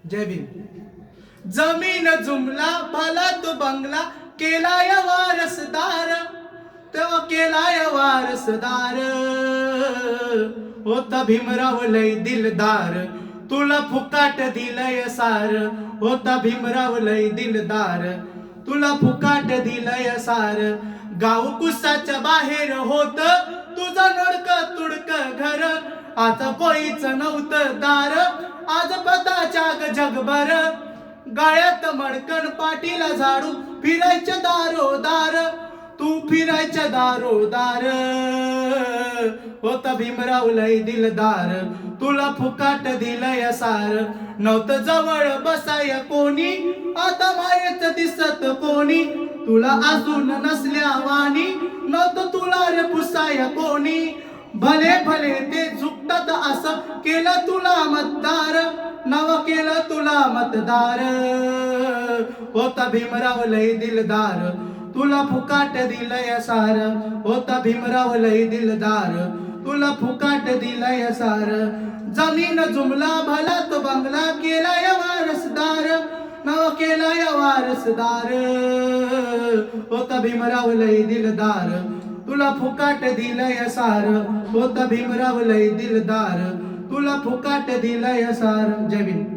जय भीम. जमीन जुमला भला तो बंगला केलाय वारसदार, तेव्हा केलाय वारसदार. होता भीमराव लय दिलदार, तुला फुकाट दिलय सार. होता भीमराव लय दिलदार, तुला फुकाट दिलय सार. गाव कुसाच्या बाहेर होत तुझं नडक तुडक घर, आता कोईच नव्हतं दार. आज पदाच्या जगभर, गाळ्यात मडकन पाठीला झाडू, फिरायच्या दारोदार. तू फिरायच्या दारोदार. होता भीमराव लय दिलदार, तुला फुकाट दिलय सार. नव्हतं जवळ बसाय कोणी, आता मायेच दिसत कोणी. तुला अजून नसल्या वाणी, नव्हतं तुला रे पुसाय कोणी. भले भले ते झुकतात असं केलं तुला मतदार, नव केलं तुला मतदार. होता भीमराव लय दिलदार, तुला फुकाट दिलय सार. होता भीमराव लय दिलदार, तुला फुकाट दिलय सार. जमीन जुमला भला तो बंगला केलाय वारसदार, नव केलाय वारसदार. होता भीमराव लय दिलदार, तुला फुकाट दिलय सार. होता भीमराव लय दिलदार, तुला फुकाट दिलय सार. जय भीम.